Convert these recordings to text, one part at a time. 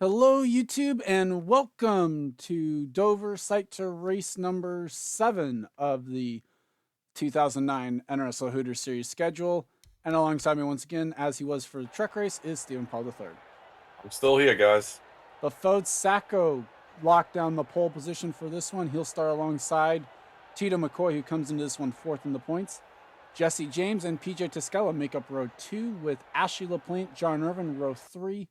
Hello, YouTube, and welcome to Dover Site to Race number 7 of the 2009 NRSL Hooters Series schedule. And alongside me once again, as he was for the truck race, is Stephen Paul III. I'm still here, guys. Bafode Sacco locked down the pole position for this one. He'll start alongside Tito McCoy, who comes into this one fourth in the points. Jesse James and PJ Toscala make up row 2 with Ashley LaPlante, John Irvin, row 3.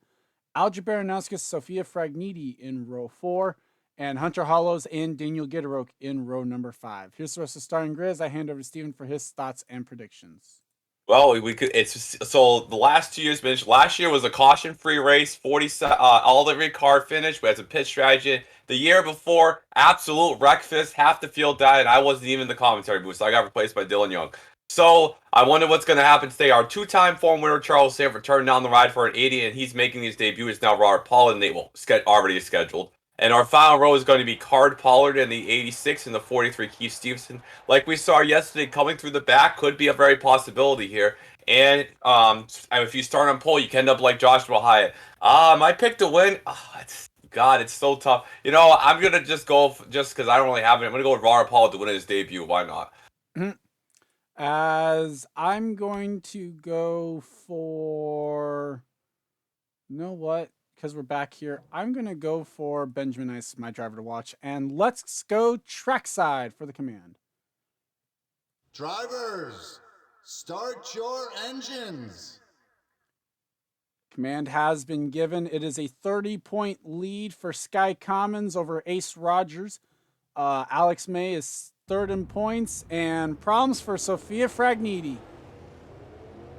Algebra Nauskas, Sophia Fragniti in row 4, and Hunter Hollows and Daniel Gideroke in row number 5. Here's the rest of the starting grid as I hand over to Stephen for his thoughts and predictions. Well, we could. It's so the last 2 years finished. Last year was a caution-free race, 40 all the car finish. We had some pit strategy. The year before, absolute breakfast. Half the field died, and I wasn't even in the commentary booth, so I got replaced by Dylan Young. So I wonder what's going to happen today. Our two-time form winner Charles Sanford turned down the ride for an 80, and he's making his debut. It's now Robert Pollard, and they will already scheduled. And our final row is going to be Card Pollard in the 86 and the 43 Keith Stevenson. Like we saw yesterday, coming through the back could be a very possibility here. And if you start on pole, you can end up like Joshua Hyatt. My pick to win. It's so tough. I'm gonna just go just because I don't really have it. I'm gonna go with Robert Pollard to win his debut. Why not? As I'm going to go for, you know what? Because we're back here, I'm going to go for Benjamin Ice, my driver to watch. And let's go trackside for the command. Drivers, start your engines. Command has been given. It is a 30-point lead for Sky Commons over Ace Rogers. Alex May is third in points, and problems for Sophia Fragniti.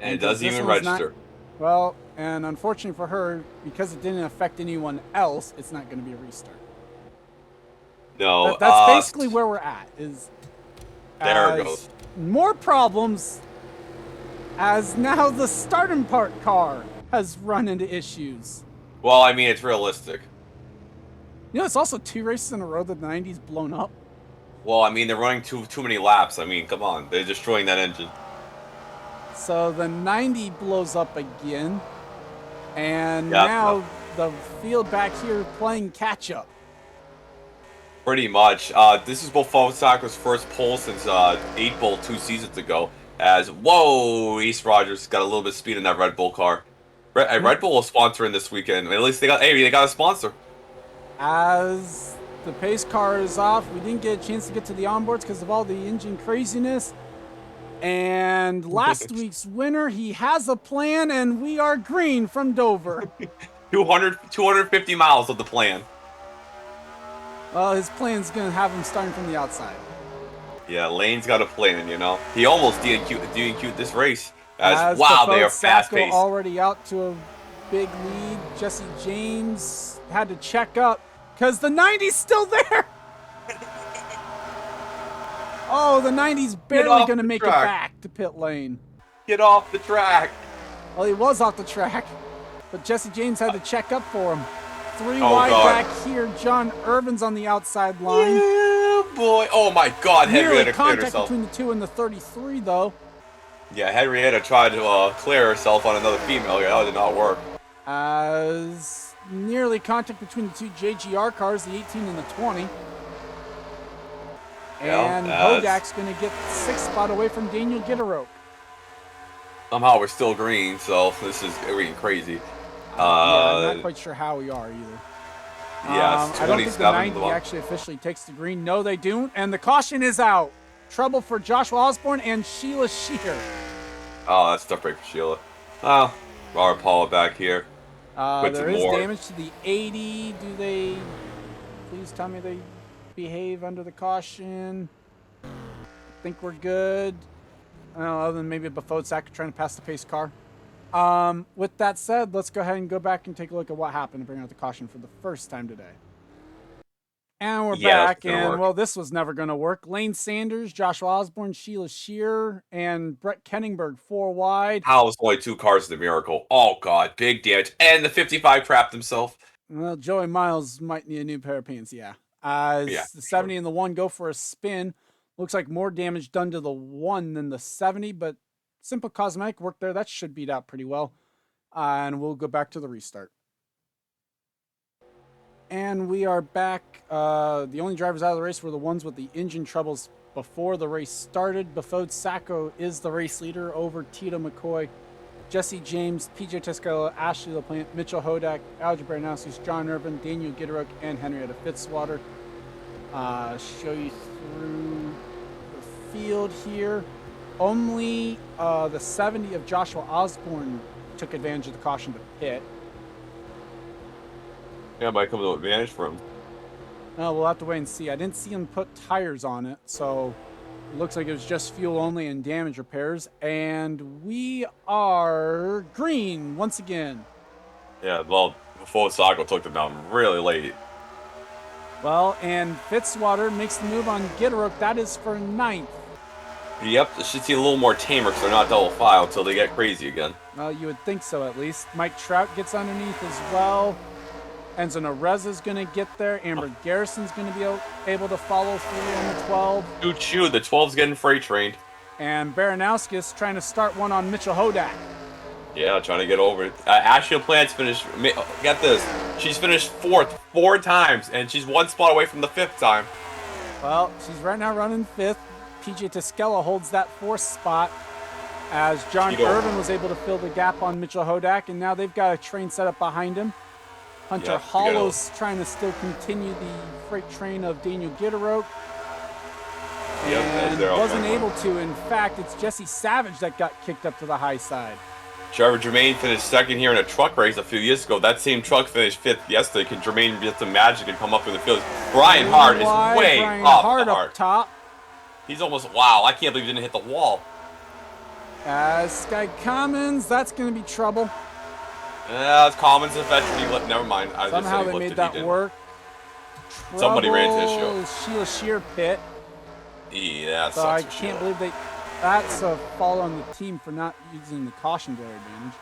And it doesn't even register. Well, and unfortunately for her, because it didn't affect anyone else, it's not going to be a restart. No, that's basically where we're at. There it goes. More problems, as now the starting part car has run into issues. Well, I mean, it's realistic. It's also 2 races in a row that the 90's blown up. Well, I mean, they're running too many laps. I mean, come on. They're destroying that engine. So the 90 blows up again. And now the field back here playing catch-up. Pretty much. This is Bafode Sacco's first pole since 8 Bull 2 seasons ago. Whoa, Ace Rogers got a little bit of speed in that Red Bull car. Red Bull was sponsoring this weekend. At least they got a sponsor. As the pace car is off, we didn't get a chance to get to the onboards because of all the engine craziness. And last week's winner, he has a plan, and we are green from Dover. 250 miles of the plan. Well, his plan's going to have him starting from the outside. Yeah, Lane's got a plan, He almost DNQ'd this race. As wow, they are fast-paced. Already out to a big lead. Jesse James had to check up because the 90's still there. Oh, the 90's barely going to make it back to pit lane. Get off the track. Well, he was off the track, but Jesse James had to check up for him. 3 wide back here. John Irvin's on the outside line. Yeah, boy. Oh, my God. Henrietta cleared herself. Between the 2 and the 33, though. Yeah, Henrietta tried to clear herself on another female here. That did not work. As nearly contact between the 2 JGR cars, the 18 and the 20. And Hodak's going to get 6th spot away from Daniel Gideroke. Somehow we're still green, so this is getting crazy. I'm not quite sure how we are either. Yeah, I don't think the 90 actually officially takes the green. No, they don't. And the caution is out. Trouble for Joshua Osborne and Sheila Shear. Oh, that's tough break for Sheila. Oh, Robert Paul back here. There is damage to the 80. Do they... Please tell me they behave under the caution. I think we're good. Other than maybe Bafode Sacco trying to pass the pace car. With that said, let's go ahead and go back and take a look at what happened to bring out the caution for the first time today. And we're back, and well, this was never going to work. Lane Sanders, Joshua Osborne, Sheila Shear, and Brett Kenningberg 4 wide. How was only 2 cars in the miracle? Oh, God, big damage. And the 55 crapped himself. Well, Joey Miles might need a new pair of pants, yeah. The 70 and the 1 go for a spin. Looks like more damage done to the 1 than the 70, but simple cosmetic work there. That should beat out pretty well. And we'll go back to the restart. and we are back. The only drivers out of the race were the ones with the engine troubles before the race started. Befode Sacco is the race leader over Tito McCoy, Jesse James, PJ Tescala, Ashley LaPlante, Mitchell Hodak, Alger Baranowski, John Urban, Daniel Gitterook, and Henrietta Fitzwater. Show you through the field here. Only the 70 of Joshua Osborne took advantage of the caution to pit. Yeah, it might come to advantage for him. We'll have to wait and see. I didn't see him put tires on it, so it looks like it was just fuel only and damage repairs. And we are green once again. Yeah, well, before Sago took them down really late. Well, and Fitzwater makes the move on Gitterook. That is for 9th. Yep, it should see a little more tamer because they're not double file until they get crazy again. Well, you would think so at least. Mike Trout gets underneath as well. Enzo Nereza's going to get there. Amber Garrison's going to be able to follow through on the 12. Choo-choo, the 12's getting freight trained. And Baranowskis trying to start one on Mitchell Hodak. Yeah, trying to get over it. Ashley LaPlante's finished, get this, she's finished 4th 4 times, and she's 1 spot away from the 5th time. Well, she's right now running 5th. PJ Tescala holds that 4th spot as John Irvin was able to fill the gap on Mitchell Hodak, and now they've got a train set up behind him. Hunter Hollow's trying to still continue the freight train of Daniel Gitteroak. And wasn't able to. In fact, it's Jesse Savage that got kicked up to the high side. Trevor Germain finished 2nd here in a truck race a few years ago. That same truck finished 5th yesterday. Can Germain get some magic and come up in the field? Brian Hart is way up top. He's almost, wow, I can't believe he didn't hit the wall. Sky Commons, that's going to be trouble. It's Commons and veteran. Never mind. Somehow they made that work. Somebody ran into his show. Sheila Shear pit. Yeah, so I can't believe they. That's a fall on the team for not using the caution to their advantage.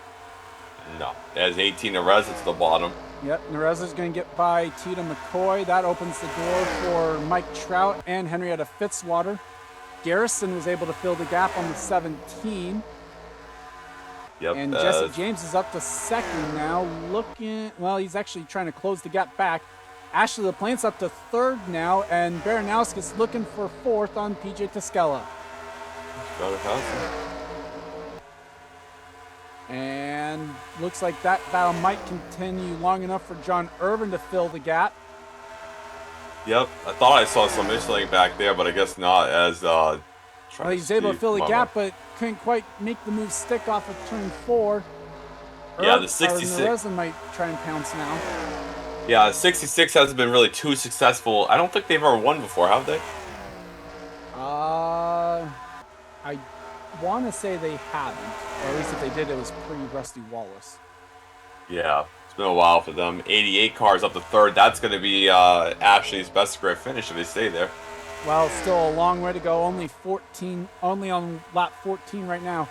No, there's 18 Nereza to the bottom. Yep, Nereza's going to get by Tita McCoy. That opens the door for Mike Trout and Henrietta Fitzwater. Garrison was able to fill the gap on the 17. Yep, and Jesse James is up to 2nd now. Well, he's actually trying to close the gap back. Ashley LaPlante's up to 3rd now, and Baranowski's looking for 4th on PJ Tescala. And looks like that battle might continue long enough for John Irvin to fill the gap. Yep, I thought I saw some Michelin back there, but I guess not. As well, he's able to fill the gap, but couldn't quite make the move stick off of turn 4. Yeah, the 66. Nereza might try and pounce now. Yeah, the 66 hasn't been really too successful. I don't think they've ever won before, have they? I want to say they haven't. Or at least if they did, it was pre-Rusty Wallace. Yeah, it's been a while for them. 88 cars up to 3rd. That's going to be Ashley's best career finish if they stay there. Well, still a long way to go. Only on lap 14 right now.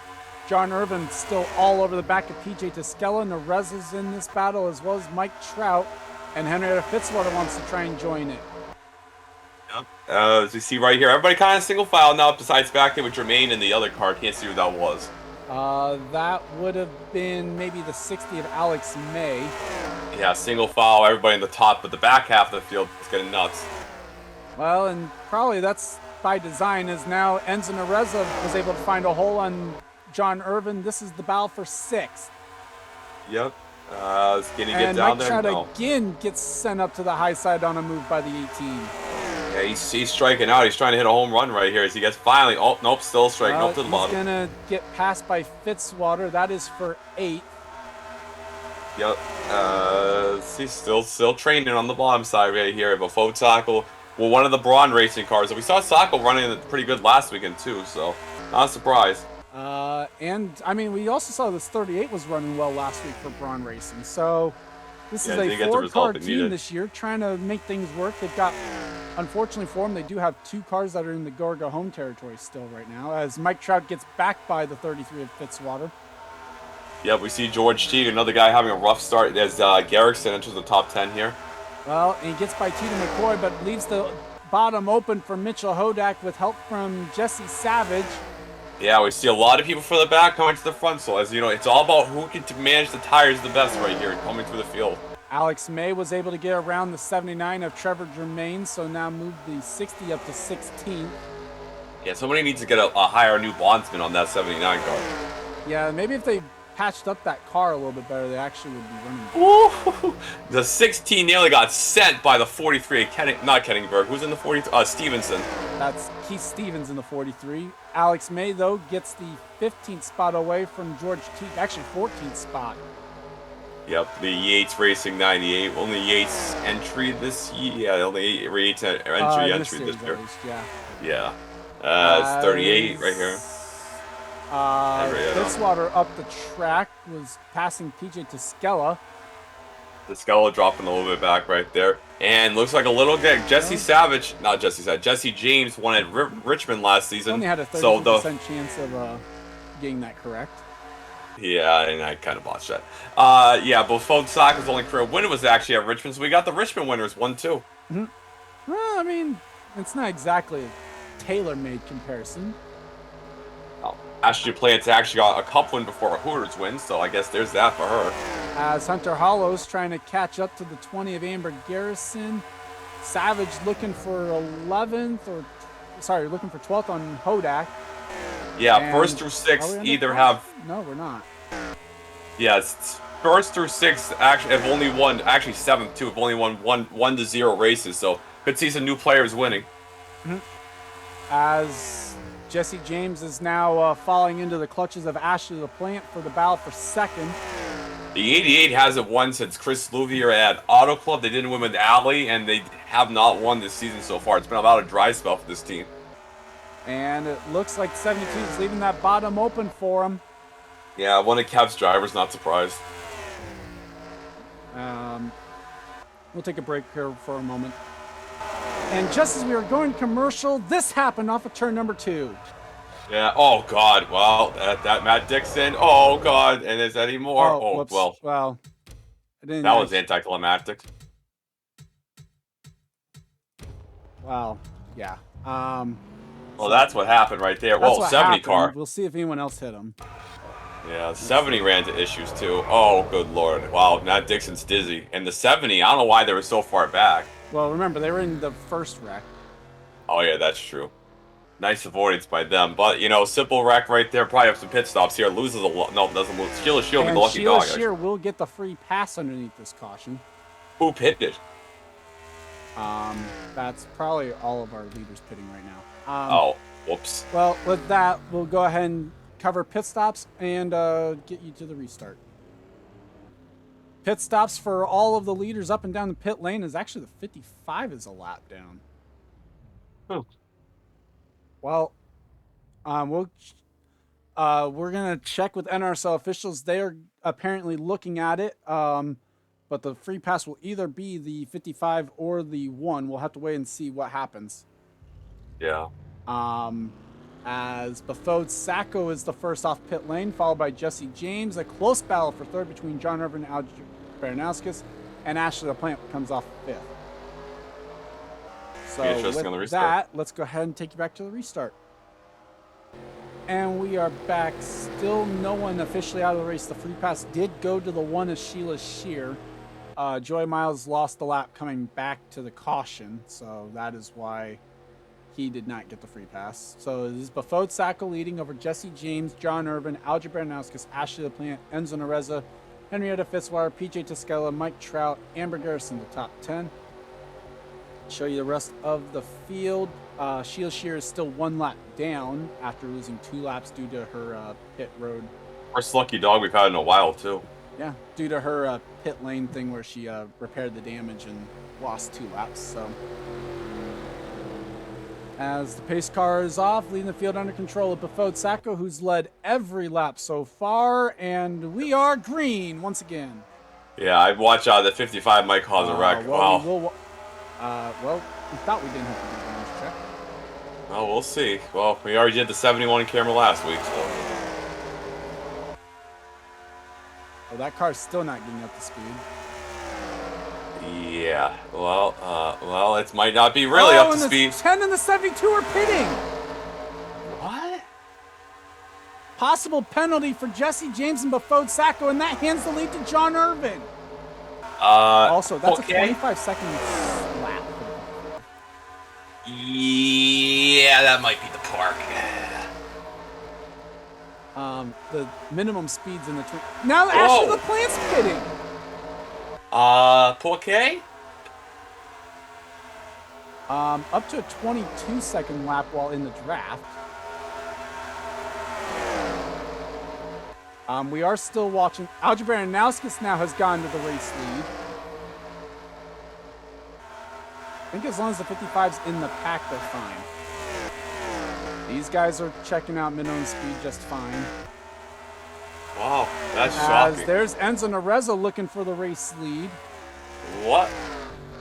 John Irvin still all over the back of PJ Tescala. Nereza's in this battle, as well as Mike Trout. And Henrietta Fitzwater wants to try and join it. Yep. As we see right here, everybody kind of single file now, besides back there with Jermaine and the other car. Can't see who that was. That would have been maybe the 60 of Alex May. Yeah, single file, everybody in the top, but the back half of the field is getting nuts. Well, and probably that's by design, as now Enzo Nereza was able to find a hole on John Irvin. This is the battle for 6th. Yep. Can he get down there? And Mike Trout again gets sent up to the high side on a move by the 18. Yeah, he's striking out. He's trying to hit a home run right here as he gets finally. Oh, nope, still striking. Nope, to the bottom. He's going to get passed by Fitzwater. That is for 8th. Yep. He's still training on the bottom side right here. Befode Sacco, well, one of the Braun racing cars. We saw Sacco running pretty good last weekend too, so not a surprise. And I mean, we also saw this 38 was running well last week for Braun Racing. So this is a 4-car team this year trying to make things work. They've got, unfortunately for them, they do have 2 cars that are in the Gorga home territory still right now, as Mike Trout gets back by the 33 of Fitzwater. Yep, we see George Teague, another guy having a rough start as Garrickson enters the top 10 here. Well, and he gets by Tito McCoy, but leaves the bottom open for Mitchell Hodak with help from Jesse Savage. Yeah, we see a lot of people from the back coming to the front. So, as you know, it's all about who can manage the tires the best right here coming through the field. Alex May was able to get around the 79 of Trevor Germain, so now moved the 60 up to 16th. Yeah, somebody needs to get a hire a new bondsman on that 79 car. Yeah, maybe if they patched up that car a little bit better, they actually would be running. Ooh, the 16 nearly got sent by the 43. Not Kenningberg. Who's in the 43? Stevenson. That's Keith Stevens in the 43. Alex May, though, gets the 15th spot away from George Teague. Actually, 14th spot. Yep, the Yates Racing 98. Only Yates entry this year. Yeah, only Yates entry this year. Least, yeah. Yeah. It's 38 right here. Fitzwater up the track was passing PJ Toscala. Toscala dropping a little bit back right there. And looks like a little bit. Jesse James won at Richmond last season. Only had a 30% chance of getting that correct. Yeah, and I kind of botched that. Yeah, but Saka's only career win was actually at Richmond, so we got the Richmond winners 1-2. Mm-hmm. Well, I mean, it's not exactly a tailor-made comparison. Oh, Ashley Plant's actually got a cup win before a Hooters win, so I guess there's that for her. As Hunter Hollow's trying to catch up to the 20 of Amber Garrison. Savage looking for 11th, looking for 12th on Hodak. Yeah, and first through sixth either have... No, we're not. Yeah, it's first through sixth actually have only won, actually seventh too, have only won 1-0 races, so could see some new players winning. Mm-hmm. As Jesse James is now falling into the clutches of Ashley LaPlante for the battle for second. The 88 hasn't won since Chris Louvier at Auto Club. They didn't win with Alley, and they have not won this season so far. It's been about a dry spell for this team. And it looks like 72 is leaving that bottom open for him. Yeah, one of Kev's drivers, not surprised. We'll take a break here for a moment. And just as we were going commercial, this happened off of turn number 2. Yeah, oh God, well, that Matt Dixon, oh God, and is that any more? Whoops. Well, that was anticlimactic. Wow, yeah. Well, that's what happened right there. Well, 70 happened. Car. We'll see if anyone else hit him. Yeah, 70 ran into issues too. Oh, good Lord. Wow, Matt Dixon's dizzy. And the 70, I don't know why they were so far back. Well, remember, they were in the first wreck. Oh, yeah, that's true. Nice avoidance by them. But, simple wreck right there. Probably have some pit stops here. Loses a lot. No, doesn't lose. Sheila Shear will be the lucky dog. Sheila Shear will get the free pass underneath this caution. Who pitted? That's probably all of our leaders pitting right now. Oh, whoops. Well, with that, we'll go ahead and cover pit stops and get you to the restart. Pit stops for all of the leaders up and down the pit lane is actually the 55 is a lap down. Oh. Well, we're gonna check with NRSL officials. They are apparently looking at it, but the free pass will either be the 55 or the 1. We'll have to wait and see what happens. Yeah. As Bafode Sacco is the first off pit lane, followed by Jesse James. A close battle for third between John Irvin and Alger Baranowskis, and Ashley LaPlante comes off fifth. So with that, let's go ahead and take you back to the restart. And we are back. Still no one officially out of the race. The free pass did go to the 1 of Sheila Shear. Joy Miles lost the lap coming back to the caution, so that is why he did not get the free pass. So this is Bafode Sacco leading over Jesse James, John Irvin, Alger Baranowskis, Ashley LaPlante, Enzo Nereza, Henrietta Fitzwater, PJ Toscala, Mike Trout, Amber Garrison, the top 10. Show you the rest of the field. Sheila Shear is still 1 lap down after losing 2 laps due to her pit road. First lucky dog we've had in a while, too. Yeah, due to her pit lane thing where she repaired the damage and lost 2 laps. So, as the pace car is off, leading the field under control of Bafode Sacco, who's led every lap so far, and we are green once again. Yeah, I watch the 55 might cause a wreck. Well, well, we thought we didn't have to do the damage check. Well, we'll see. Well, we already did the 71 camera last week, so. Oh, that car's still not getting up to speed. Yeah, well, it might not be really up to speed. 10 and the 72 are pitting. What? Possible penalty for Jesse James and Bafode Sacco, and that hands the lead to John Irvin. Also, that's a okay. 25-second lap. Yeah, that might be the park. The minimum speeds in the now Whoa. Ashley LaPlante's pitting. Porquet? Up to a 22-second lap while in the draft. We are still watching. Algebra Nauskas now has gone to the race lead. I think as long as the 55's in the pack, they're fine. These guys are checking out minimum speed just fine. Wow, that's As shocking. there's Enzo Nareza looking for the race lead. What?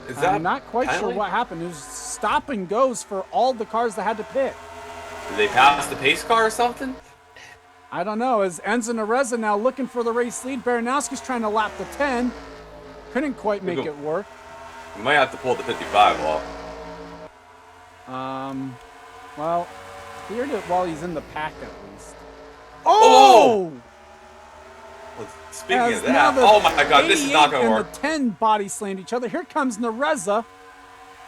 Is that I'm not quite penalty? sure what happened. It was stop and goes for all the cars that had to pit. Did they pass the pace car or something? I don't know. As Enzo Nareza now looking for the race lead, Baranowski's trying to lap the 10. Couldn't quite make it work. We might have to pull the 55 off. Well, cleared it while he's in the pack at least. Oh! Well, speaking of now that, the oh my god, this is not 88 going to work. And the 10 body slammed each other. Here comes Nareza.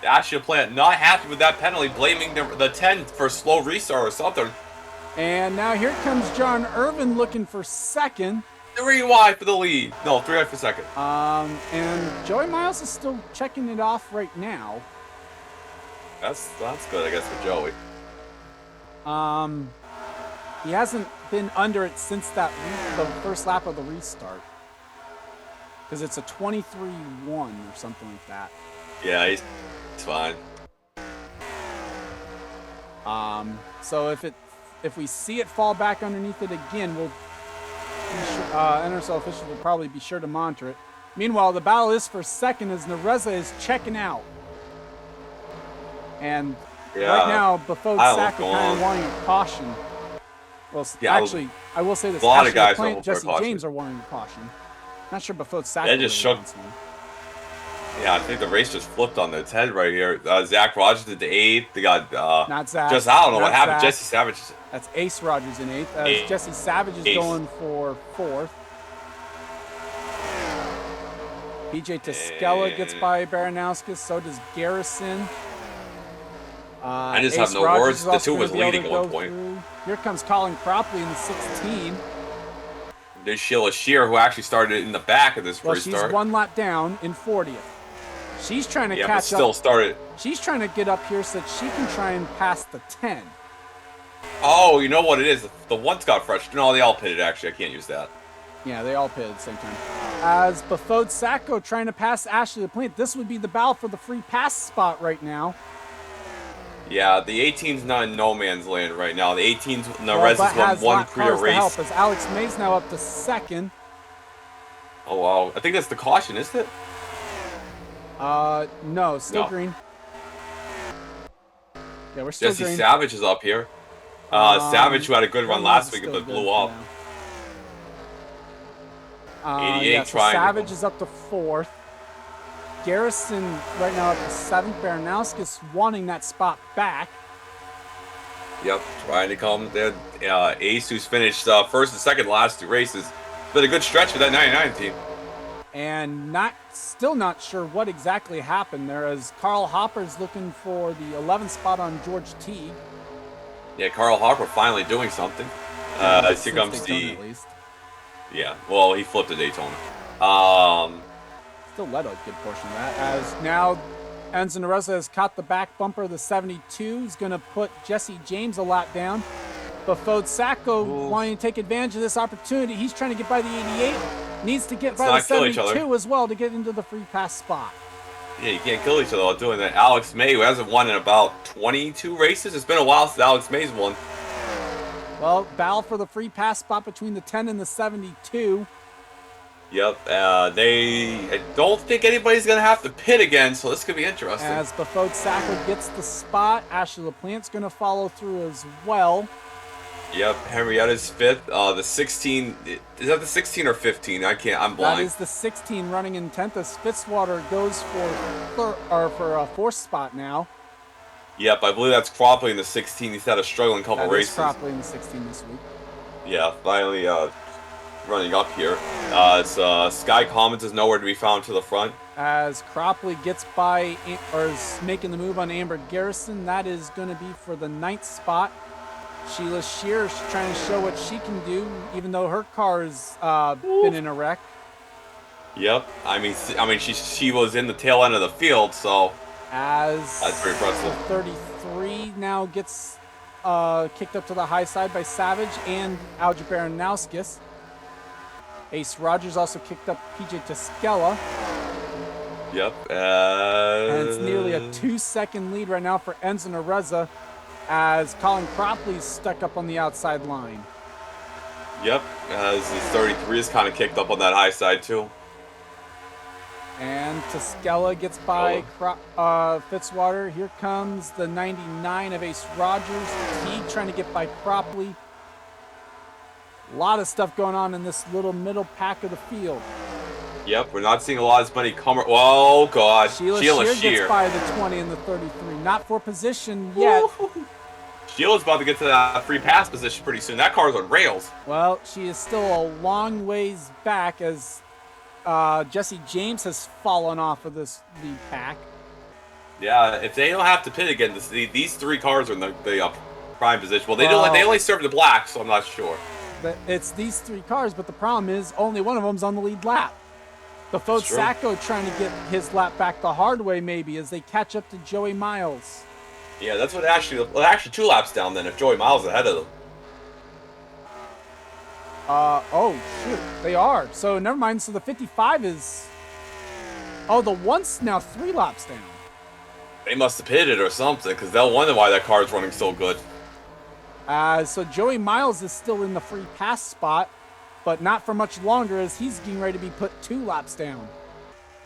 The Ashley plant not happy with that penalty, blaming the 10 for a slow restart or something. And now here comes John Irvin looking for second. 3 wide for the lead. No, 3 wide for second. And Joey Miles is still checking it off right now. That's good, I guess, for Joey. He hasn't been under it since the first lap of the restart. Because it's a 23-1 or something like that. Yeah, he's fine. So if we see it fall back underneath it again, we'll NRSL officials will probably be sure to monitor it. Meanwhile, the battle is for second as Nareza is checking out. And right now, Befode Sacco kind of wanting a caution. Well, yeah, actually, I will say this. A lot of guys Plant, will for Jesse caution. James are wanting a caution. Not sure Befode Sacco They just really shook. wants one. Yeah, I think the race just flipped on its head right here. Zach Rogers did the 8th. They got Not Zach. just I don't know Not what happened. Zach. Jesse Savage. That's Ace Rogers in 8th. As Jesse Savage is going for 4th. BJ Toscala gets by Baranowskis. So does Garrison. I just Ace have no Rogers words. is The also 2 was gonna be able leading to at one go point. through. Here comes Colin Cropley in the 16. There's Sheila Shear, who actually started in the back of this Well, restart. she's 1 lap down in 40th. She's trying to Yeah, but catch still up. started. She's trying to get up here so that she can try and pass the 10. Oh, you know what it is? The one's got fresh. No, they all pitted, actually. I can't use that. Yeah, they all pitted at the same time. As Befode Sacco trying to pass Ashley LaPlante. This would be the battle for the free pass spot right now. Yeah, the 18's not in no man's land right now. The 18's, Well, Narez but has won has one lap career cars to help race. as Alex May's now up to second. Oh, wow. I think that's the caution, isn't it? No, still No. green. Yeah, we're still Jesse green. Savage is up here. Savage, who had a good run Reynolds last is week, still but good blew for up. now. 88 Yeah, so triangle. Savage is up to 4th. Garrison right now up to 7th. Baranowskis wanting that spot back. Yep, trying to come there. Ace, who's finished first and second the last 2 races. Been a good stretch for that 99 team. And still not sure what exactly happened there as Carl Hopper's looking for the 11th spot on George Teague. Yeah, Carl Hopper finally doing something. Here Since comes Daytona, the... at least. Yeah, well, he flipped a Daytona. Still led a good portion of that. As now Enzo Nareza has caught the back bumper of the 72. He's going to put Jesse James a lap down. Befode Sacco wanting to take advantage of this opportunity. He's trying to get by the 88. Needs to get by the not kill each other. 72 as well to get into the free pass spot. Yeah, you can't kill each other while doing that. Alex May, who hasn't won in about 22 races. It's been a while since Alex May's won. Well, battle for the free pass spot between the 10 and the 72. Yep, I don't think anybody's going to have to pit again, so this could be interesting. As Befode Sacco gets the spot, Ashley LaPlante's going to follow through as well. Yep, Henrietta's 5th. The 16, is that the 16 or 15? I'm blind. That is the 16 running in 10th as Fitzwater goes for a 4th spot now. Yep, I believe that's Cropley in the 16. He's had a struggling couple That races. is Cropley in the 16 this week. Yeah, finally running up here. Sky Commons is nowhere to be found to the front. As Cropley gets by, or is making the move on Amber Garrison, that is going to be for the 9th spot. Sheila Shear is trying to show what she can do, even though her car's been in a wreck. Yep. I mean, she was in the tail end of the field, so As that's pretty impressive. 33 now gets kicked up to the high side by Savage and Alger Baranowskis. Ace Rogers also kicked up PJ Tuskella. Yep. And it's nearly a 2-second lead right now for Enzo Nareza as Colin Cropley's stuck up on the outside line. Yep. As the 33 is kind of kicked up on that high side, too. And Tuskella gets by Fitzwater. Here comes the 99 of Ace Rogers. He trying to get by Cropley. A lot of stuff going on in this little middle pack of the field. Yep, we're not seeing a lot as many come. Oh God, Sheila Shear gets by the 20 and the 33. Not for position yet. Sheila's about to get to that free pass position pretty soon. That car's on rails. Well, she is still a long ways back as Jesse James has fallen off of this lead pack. Yeah, if they don't have to pit again, these 3 cars are in the prime position. Well, they only serve the black, so I'm not sure. It's these 3 cars, but the problem is only one of them's on the lead lap. Befode Sacco trying to get his lap back the hard way, maybe, as they catch up to Joey Miles. Yeah, that's what actually 2 laps down then if Joey Miles is ahead of them. Oh, shoot. They are. So, never mind. So, the 55 is... Oh, the one's now 3 laps down. They must have pitted or something, because they'll wonder why that car's running so good. So, Joey Miles is still in the free pass spot, but not for much longer as he's getting ready to be put 2 laps down.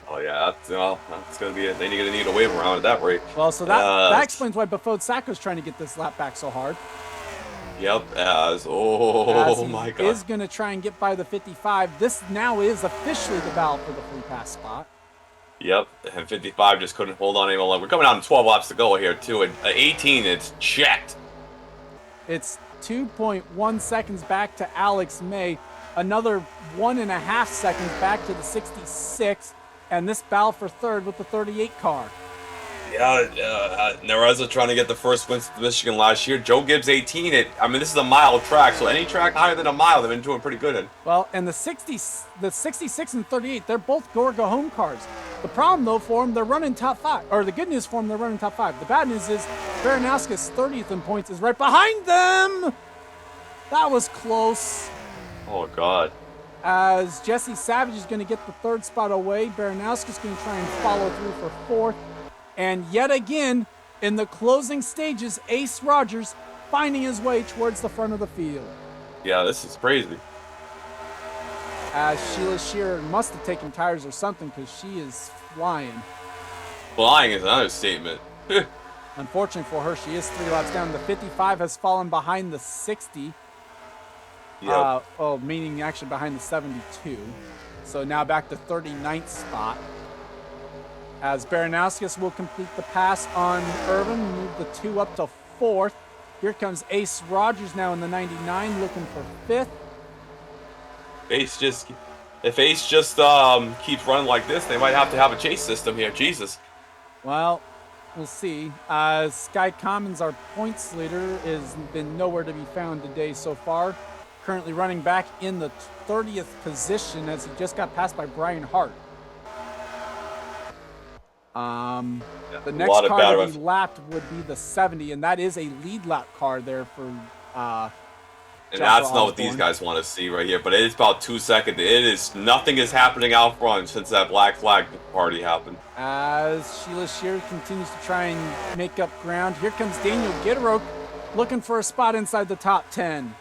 Oh, yeah. That's going to be it. They're going to need a wave around at that rate. Well, so that explains why Befode Sacco's trying to get this lap back so hard. Yep, as my God. Is going to try and get by the 55. This now is officially the battle for the free pass spot. Yep, and 55 just couldn't hold on any longer. We're coming down to 12 laps to go here, too. And 18, it's checked. It's 2.1 seconds back to Alex May. Another 1.5 seconds back to the 66. And this battle for third with the 38 car. Yeah, Nareza trying to get the first wins to Michigan last year. Joe Gibbs 18. This is a mile track, so any track higher than a mile, they've been doing pretty good in. Well, and the 66 and 38, they're both go home cars. The problem, though, for them, they're running top 5. Or the good news for them, they're running top 5. The bad news is Baranowski's 30th in points is right behind them. That was close. Oh, God. As Jesse Savage is going to get the 3rd spot away, Baranowski's going to try and follow through for 4th. And yet again, in the closing stages, Ace Rogers finding his way towards the front of the field. Yeah, this is crazy. As Sheila Shearer must have taken tires or something because she is flying. Flying is another statement. Unfortunately for her, she is 3 laps down. The 55 has fallen behind the 60. Yep. Meaning actually behind the 72. So now back to 39th spot. As Baranowskis will complete the pass on Irvin, move the 2 up to 4th. Here comes Ace Rogers now in the 99, looking for 5th. If Ace just keeps running like this, they might have to have a chase system here. Jesus. Well, we'll see. Sky Commons, our points leader, has been nowhere to be found today so far. Currently running back in the 30th position as he just got passed by Brian Hart. The next car to be lapped would be the 70, and that is a lead lap car there for and that's not what these guys want to see right here, but it is about 2 seconds. Nothing is happening out front since that black flag party happened. As Sheila Shear continues to try and make up ground, here comes Daniel Gitteroke looking for a spot inside the top 10.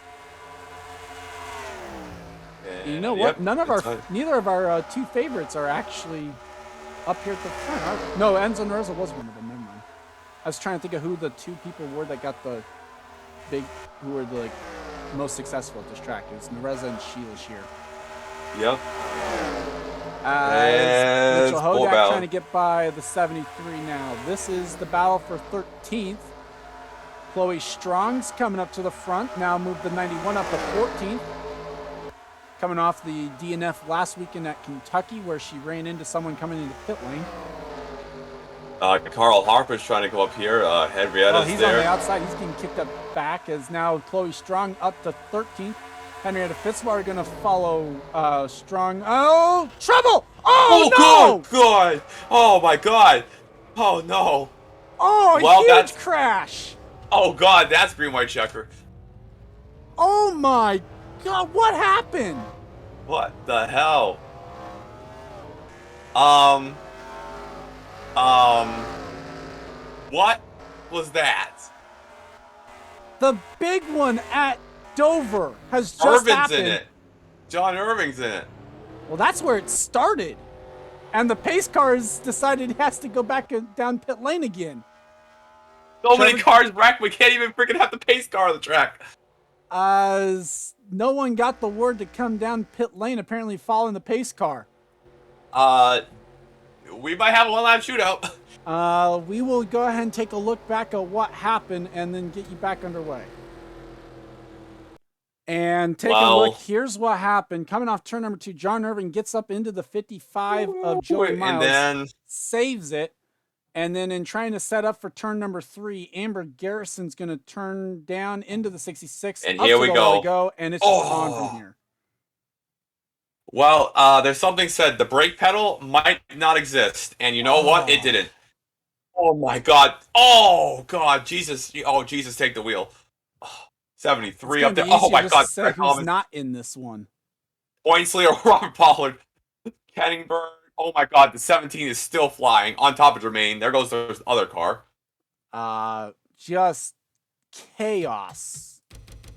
And you know what? Neither of our 2 favorites are actually up here at the front. No, Enzo Nareza was one of them. Never mind. I was trying to think of who the 2 people were that got who were the most successful at this track. It was Nareza and Sheila Shear. Yep. As Mitchell Hodak trying to get by the 73 now. This is the battle for 13th. Chloe Strong's coming up to the front. Now move the 91 up to 14th. coming off the DNF last weekend at Kentucky, where she ran into someone coming into pit lane. Carl Harper's trying to go up here. Henrietta's Well, he's there. on the outside. He's getting kicked up back as now Chloe Strong up to 13th. Henrietta Fitzwater going to follow Strong. Oh, trouble! Oh, no! God! Oh, my God! Oh, no! Oh, Well, huge that's... crash! Oh, God, that's green-white checker. Oh, my God, what happened? What the hell? What was that? The big one at Dover has just Irvin's happened. in it. John Irving's in it. Well, that's where it started. And the pace car has decided he has to go back down pit lane again. So many cars wrecked, we can't even freaking have the pace car on the track. As no one got the word to come down pit lane, apparently following the pace car. We might have a one-lap shootout. We will go ahead and take a look back at what happened and then get you back underway. And take a look. Here's what happened. Coming off turn number 2, John Irving gets up into the 55 of Joey Miles, and then saves it. And then in trying to set up for turn number 3, Amber Garrison's going to turn down into the 66. And here we go. And it's just on from here. Well, there's something said the brake pedal might not exist. And you know what? It didn't. Oh, my God. Oh, God. Jesus. Oh, Jesus, take the wheel. 73 up there. Oh, my God. Who's not in this one? Poinsley or Robert Pollard. Kenningberg. Oh, my God. The 17 is still flying on top of Jermaine. There goes the other car. Just chaos.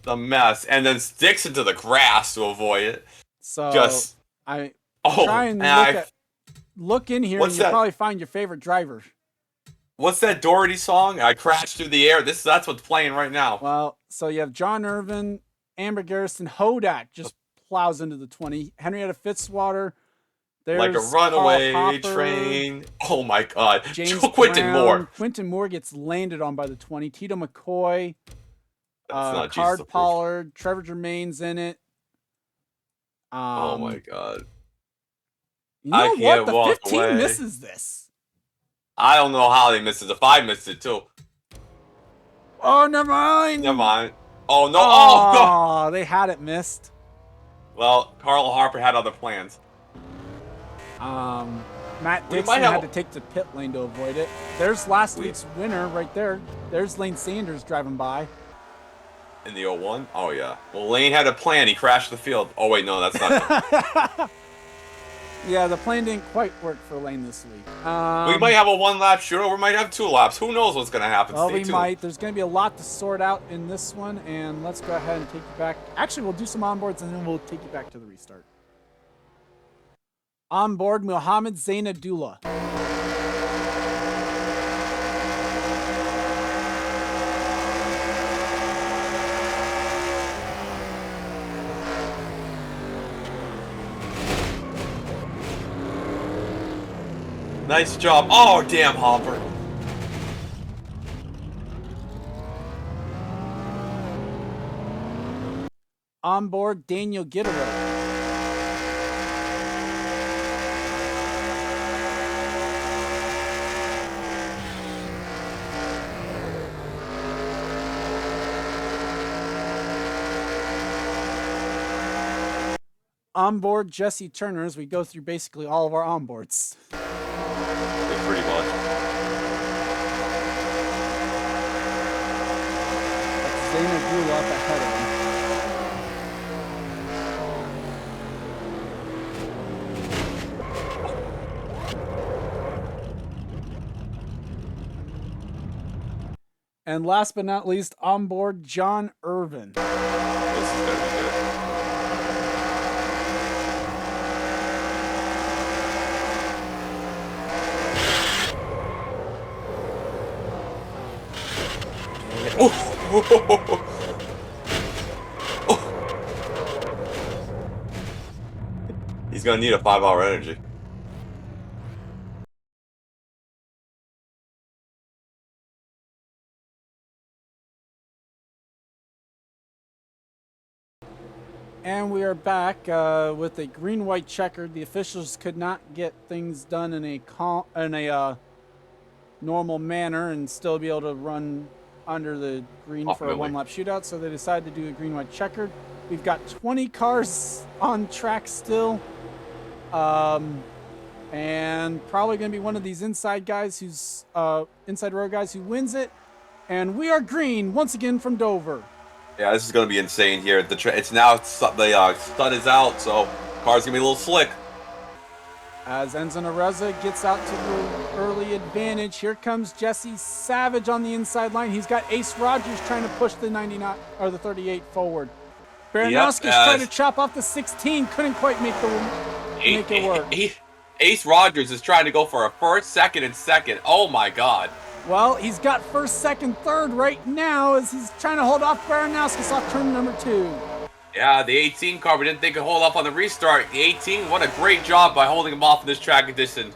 The mess. And then sticks into the grass to avoid it. So just try and look in here and you'll probably find your favorite driver. What's that Doherty song? I crashed through the air. That's what's playing right now. Well, so you have John Irvin, Amber Garrison, Hodak just plows into the 20. Henrietta Fitzwater. There's like a runaway train. Oh my God. James Quentin Moore. Quentin Moore gets landed on by the 20. Tito McCoy. Card Pollard. Trevor Germain's in it. Oh my God. You know what? The 15 misses this. I don't know how they missed it. The 5 missed it too. Oh, never mind. Never mind. Oh, no. Oh, God. They had it missed. Well, Carl Harper had other plans. Matt Dixon had to take to pit lane to avoid it. There's last week's winner right there. There's Lane Sanders driving by. In the 01? Oh, yeah. Well, Lane had a plan. He crashed the field. Oh, wait, no, that's not it. Yeah, the plan didn't quite work for Lane this week. We might have a 1-lap shooter. We might have 2 laps. Who knows what's going to happen? Well, we might. There's going to be a lot to sort out in this one, and let's go ahead and take you back. Actually, we'll do some onboards, and then we'll take you back to the restart. On board, Mohammed Zainadullah. Nice job. Oh, damn, Hopper. On board, Daniel Gittaway. On board, Jesse Turner, as we go through basically all of our onboards. Pretty much. That's Zainadullah up ahead of him. And last but not least, on board, John Irvin. This is going to be good. He's gonna need a 5-hour energy. And we are back with a green-white checkered. The officials could not get things done in a normal manner and still be able to run under the green for a Ultimately. one-lap shootout, so they decided to do a green-white checkered. We've got 20 cars on track still, and probably going to be one of these inside guys who's inside row guys who wins it. And we are green once again from Dover. Yeah, this is going to be insane here. It's now the sun is out, so car's going to be a little slick. As Enzo Nareza gets out to the early advantage, here comes Jesse Savage on the inside line. He's got Ace Rogers trying to push the 99 or the 38 forward. Baranowski's trying to chop off the 16, couldn't quite make it work. Ace Rogers is trying to go for a first, second, and second. Oh my God. Well, he's got first, second, third right now as he's trying to hold off Baranowski off turn number 2. Yeah, the 18 car, we didn't think it could hold up on the restart. The 18, what a great job by holding him off in this track condition.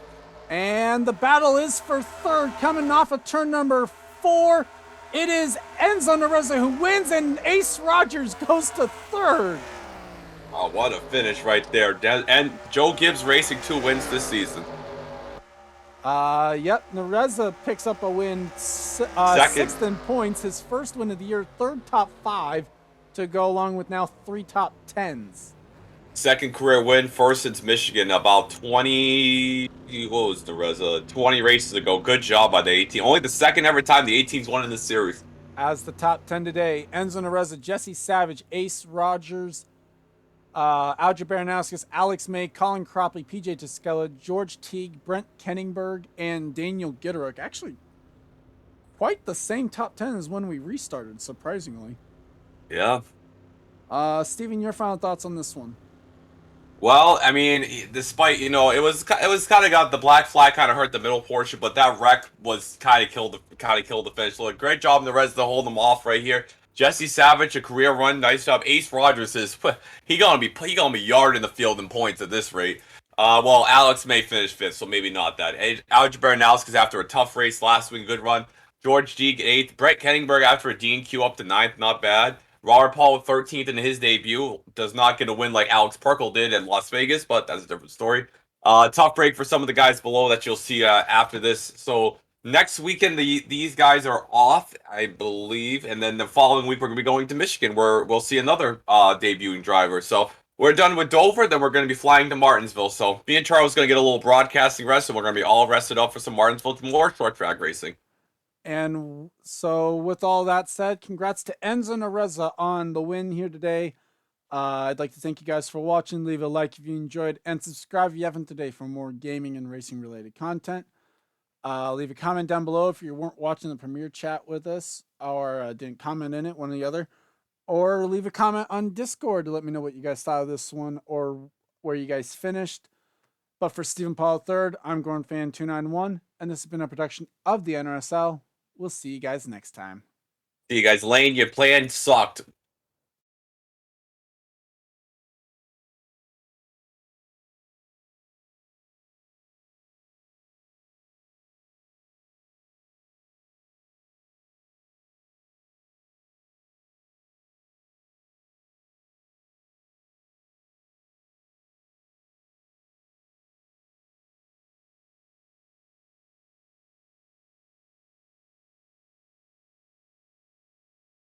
And the battle is for third, coming off of turn number 4. It is Enzo Nareza who wins, and Ace Rogers goes to third. Oh, what a finish right there. And Joe Gibbs Racing 2 wins this season. Yep, Nareza picks up a win, sixth in points, his first win of the year, third top 5 to go along with now 3 top 10s. Second career win, first since Michigan, about 20 races ago. Good job by the 18. Only the second ever time the 18's won in this series. As the top 10 today, Enzo Nareza, Jesse Savage, Ace Rogers, Alger Baranowskis, Alex May, Colin Cropley, PJ Toscella, George Teague, Brent Kenningberg, and Daniel Gitterick. Actually, quite the same top 10 as when we restarted, surprisingly. Yeah. Steven, your final thoughts on this one? Well, I mean, despite, it was kind of got the black flag kind of hurt the middle portion, but that wreck was kind of killed the finish. Look, great job in the rest to hold them off right here. Jesse Savage, a career run, nice job. Ace Rogers he gonna be yard in the field in points at this rate. Well, Alex May finished 5th, so maybe not that. Alger Baranowski's after a tough race last week, good run. George Teague 8th. Brett Kenningberg after a DNQ up to 9th, not bad. Robert Paul with 13th in his debut. Does not get a win like Alex Perkle did in Las Vegas, but that's a different story. Tough break for some of the guys below that you'll see after this. So next weekend, these guys are off, I believe. And then the following week, we're going to be going to Michigan, where we'll see another debuting driver. So we're done with Dover, then we're going to be flying to Martinsville. So me and Charles are going to get a little broadcasting rest, and we're going to be all rested up for some Martinsville more short track racing. And so with all that said, congrats to Enzo Nareza on the win here today. I'd like to thank you guys for watching. Leave a like if you enjoyed, and subscribe if you haven't today for more gaming and racing related content. Leave a comment down below if you weren't watching the premiere chat with us or didn't comment in it, one or the other. Or leave a comment on Discord to let me know what you guys thought of this one or where you guys finished. But for Stephen Paul III, I'm GornFan291, and this has been a production of the NRSL. We'll see you guys next time. See you guys. Lane, your plan sucked.